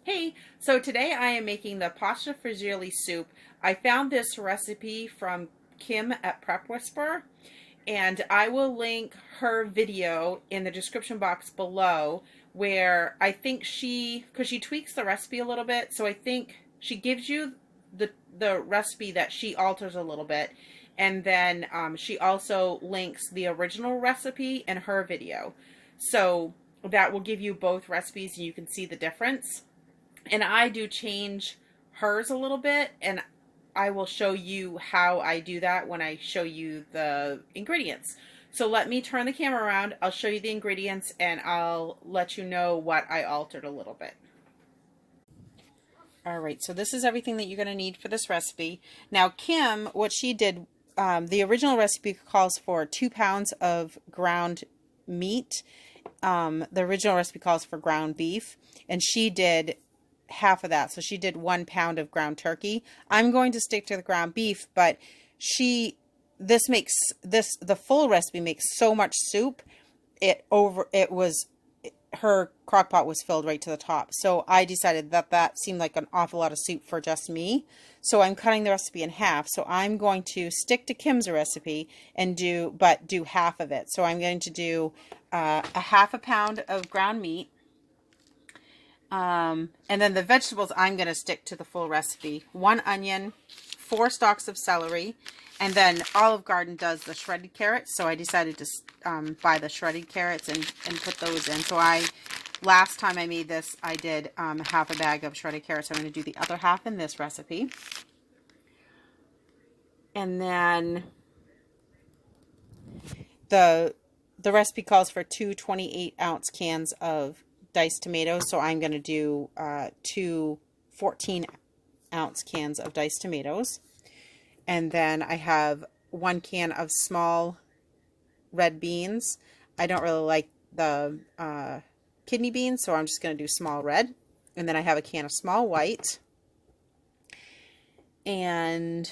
Hey, so today I am making the pasta fagioli soup. I found this recipe from Kim at Prep Whisperer, and I will link her video in the description box below where I think because she tweaks the recipe a little bit, so I think she gives you the recipe that she alters a little bit, and then she also links the original recipe in her video. So that will give you both recipes and you can see the difference. And I do change hers a little bit, and I will show you how I do that when I show you the ingredients. So let me turn the camera around. I'll show you the ingredients and I'll let you know what I altered a little bit. All right, so this is everything that you're going to need for this recipe. Now, Kim, what she did, the original recipe calls for 2 pounds of ground meat. The original recipe calls for ground beef, and she did half of that. So she did 1 pound of ground turkey. I'm going to stick to the ground beef, but the full recipe makes so much soup. Her crock pot was filled right to the top. So I decided that seemed like an awful lot of soup for just me. So I'm cutting the recipe in half. So I'm going to stick to Kim's recipe and do half of it. So I'm going to do a half a pound of ground meat. And then the vegetables, I'm going to stick to the full recipe. 1 onion, 4 stalks of celery, and then Olive Garden does the shredded carrots, so I decided to buy the shredded carrots and put those in. So last time I made this, I did half a bag of shredded carrots. I'm going to do the other half in this recipe. And then the recipe calls for 2 28-ounce cans of diced tomatoes, so I'm going to do 2 14-ounce cans of diced tomatoes. And then I have 1 can of small red beans. I don't really like the kidney beans, so I'm just going to do small red. And then I have a can of small white. And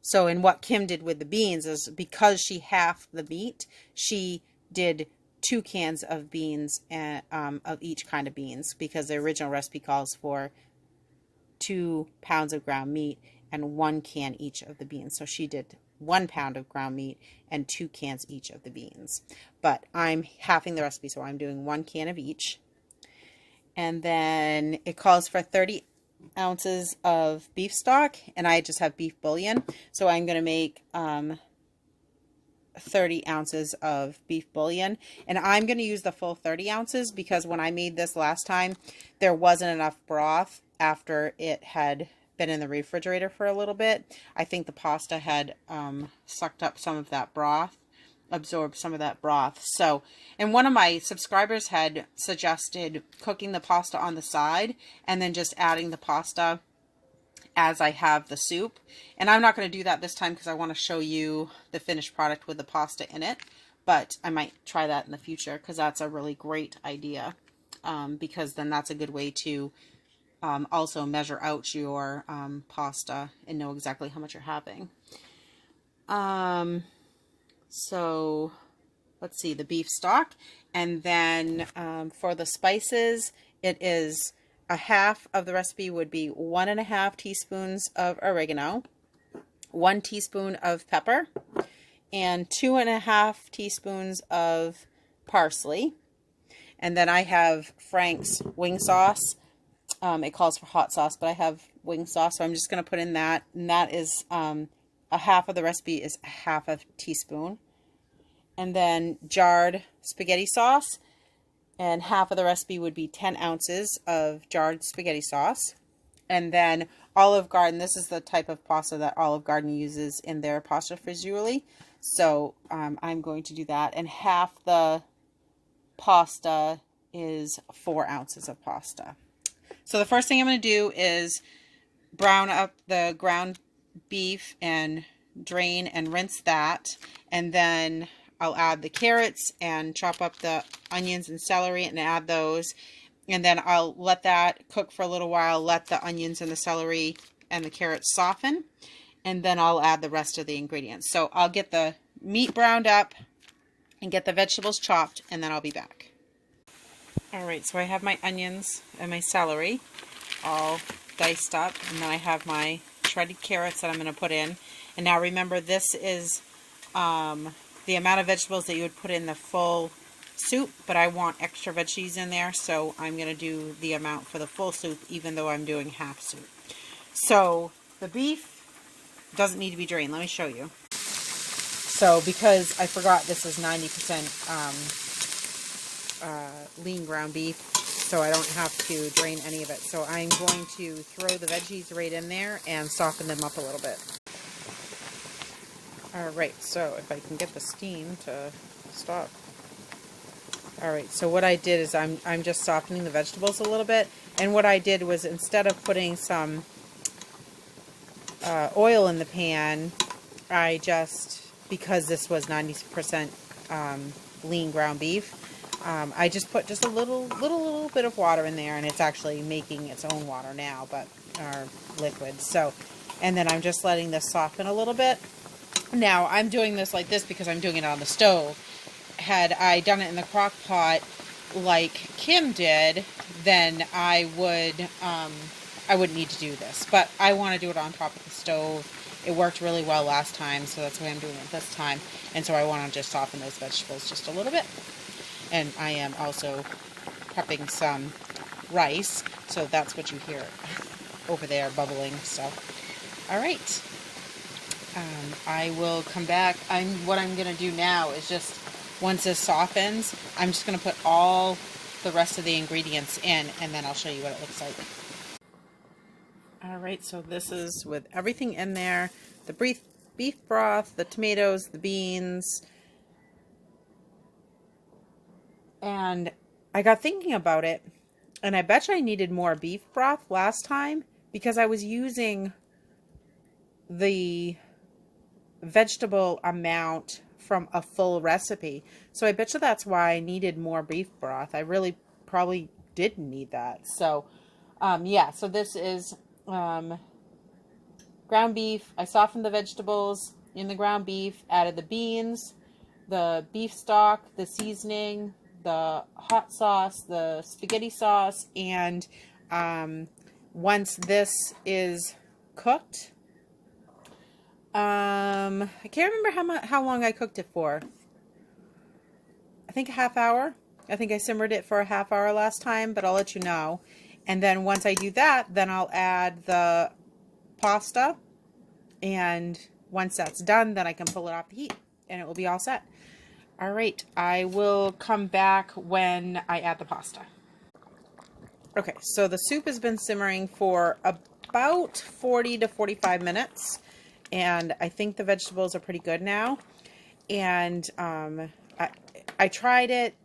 so, and what Kim did with the beans is, because she halved the meat, she did 2 cans of beans and of each kind of beans, because the original recipe calls for 2 pounds of ground meat and 1 can each of the beans. So she did 1 pound of ground meat and 2 cans each of the beans. But I'm halving the recipe, so I'm doing 1 can of each. And then it calls for 30 ounces of beef stock, and I just have beef bouillon. So I'm going to make 30 ounces of beef bouillon, and I'm going to use the full 30 ounces because when I made this last time, there wasn't enough broth after it had been in the refrigerator for a little bit. I think the pasta had sucked up some of that broth, absorbed some of that broth. So, and one of my subscribers had suggested cooking the pasta on the side and then just adding the pasta as I have the soup. And I'm not going to do that this time because I want to show you the finished product with the pasta in it. But I might try that in the future because that's a really great idea. Because then that's a good way to also measure out your pasta and know exactly how much you're having. So let's see, the beef stock. And then for the spices, it is a half of the recipe would be 1.5 teaspoons of oregano, 1 teaspoon of pepper, and 2.5 teaspoons of parsley. And then I have Frank's wing sauce. It calls for hot sauce, but I have wing sauce, so I'm just going to put in that. And that is a half of the recipe is a half a teaspoon. And then jarred spaghetti sauce. And half of the recipe would be 10 ounces of jarred spaghetti sauce. And then Olive Garden, this is the type of pasta that Olive Garden uses in their pasta fagioli. So I'm going to do that. And half the pasta is 4 ounces of pasta. So the first thing I'm going to do is brown up the ground beef and drain and rinse that. And then I'll add the carrots and chop up the onions and celery and add those. And then I'll let that cook for a little while, let the onions and the celery and the carrots soften. And then I'll add the rest of the ingredients. So I'll get the meat browned up and get the vegetables chopped, and then I'll be back. All right, so I have my onions and my celery. all diced up. And then I have my shredded carrots that I'm going to put in. And now remember, this is the amount of vegetables that you would put in the full soup, but I want extra veggies in there, so I'm going to do the amount for the full soup, even though I'm doing half soup. So the beef doesn't need to be drained. Let me show you. So because I forgot this is 90% lean ground beef, so I don't have to drain any of it. So I'm going to throw the veggies right in there and soften them up a little bit. Alright, so if I can get the steam to stop. Alright, so what I did is I'm just softening the vegetables a little bit. And what I did was, instead of putting some oil in the pan, I just, because this was 90% lean ground beef, I just put just a little bit of water in there, and it's actually making its own water now, but liquid. So, and then I'm just letting this soften a little bit. Now I'm doing this like this because I'm doing it on the stove. Had I done it in the crock pot like Kim did, then I wouldn't need to do this. But I want to do it on top of the stove. It worked really well last time, so that's why I'm doing it this time. And so I want to just soften those vegetables just a little bit. And I am also prepping some rice, so that's what you hear over there bubbling. So, all right. I will come back. What I'm going to do now is just, once this softens, I'm just going to put all the rest of the ingredients in, and then I'll show you what it looks like. Alright, so this is with everything in there. The beef broth, the tomatoes, the beans. And I got thinking about it, and I bet you I needed more beef broth last time, because I was using the vegetable amount from a full recipe. So I bet you that's why I needed more beef broth. I really probably didn't need that. So yeah, so this is ground beef. I softened the vegetables in the ground beef, added the beans, the beef stock, the seasoning, the hot sauce, the spaghetti sauce, and once this is cooked, I can't remember how long I cooked it for. I think a half hour. I think I simmered it for a half hour last time, but I'll let you know. And then once I do that, then I'll add the pasta. And once that's done, then I can pull it off the heat, and it will be all set. All right, I will come back when I add the pasta. Okay, so the soup has been simmering for about 40 to 45 minutes. And I think the vegetables are pretty good now. And I tried it,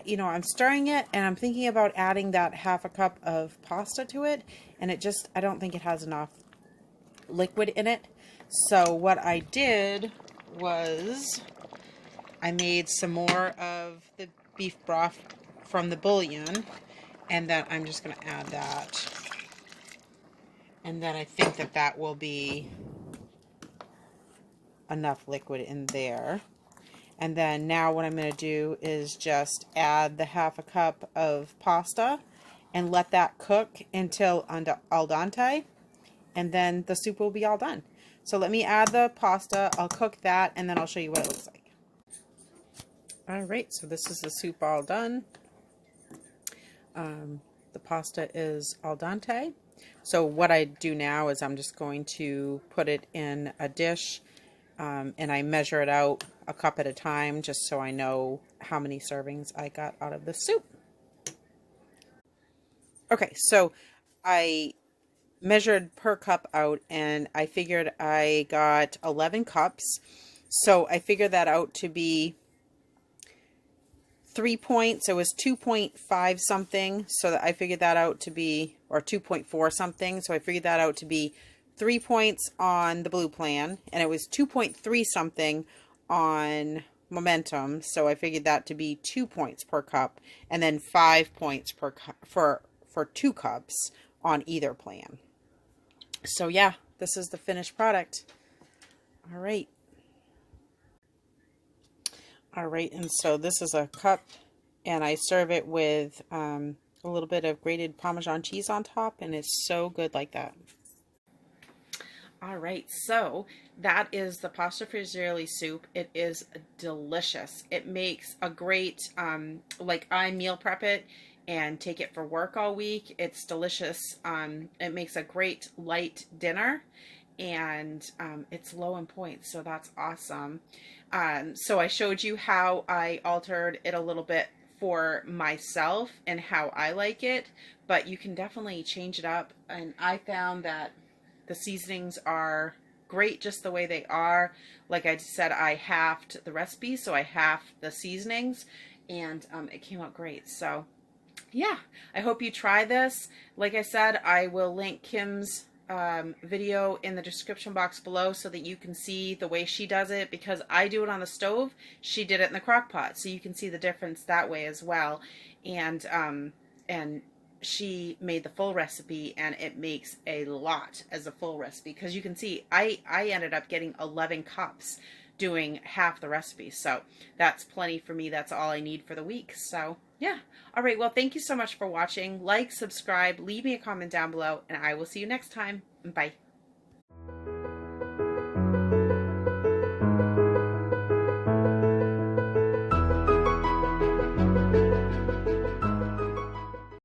you know, I'm stirring it, and I'm thinking about adding that half a cup of pasta to it. And it just, I don't think it has enough liquid in it. So what I did was I made some more of the beef broth from the bouillon. And then I'm just going to add that. And then I think that that will be enough liquid in there. And then now what I'm going to do is just add the half a cup of pasta and let that cook until al dente, and then the soup will be all done. So let me add the pasta, I'll cook that, and then I'll show you what it looks like. Alright, so this is the soup all done. The pasta is al dente. So what I do now is I'm just going to put it in a dish. And I measure it out a cup at a time, just so I know how many servings I got out of the soup. Okay, so I measured per cup out, and I figured I got 11 cups. So I figured that out to be 3 points. It was 2.5 something, so that I figured that out to be, or 2.4 something. So I figured that out to be 3 points on the blue plan, and it was 2.3 something on momentum, so I figured that to be 2 points per cup, and then 5 points per cup for 2 cups on either plan. So yeah, this is the finished product. All right, and so this is a cup, and I serve it with a little bit of grated Parmesan cheese on top, and it's so good like that. All right, so that is the pasta fagioli soup. It is delicious. It makes a great, like I meal prep it and take it for work all week. It's delicious. It makes a great light dinner, and it's low in points, so that's awesome. So I showed you how I altered it a little bit for myself and how I like it, but you can definitely change it up. And I found that the seasonings are great just the way they are. Like I said, I halved the recipe, so I halved the seasonings, and it came out great. So yeah, I hope you try this. Like I said, I will link Kim's video in the description box below so that you can see the way she does it, because I do it on the stove. She did it in the crock pot, so you can see the difference that way as well. And she made the full recipe, and it makes a lot as a full recipe, because you can see I ended up getting 11 cups doing half the recipe, so that's plenty for me. That's all I need for the week. So yeah, all right, well, thank you so much for watching. Like, subscribe, leave me a comment down below, and I will see you next time. Bye.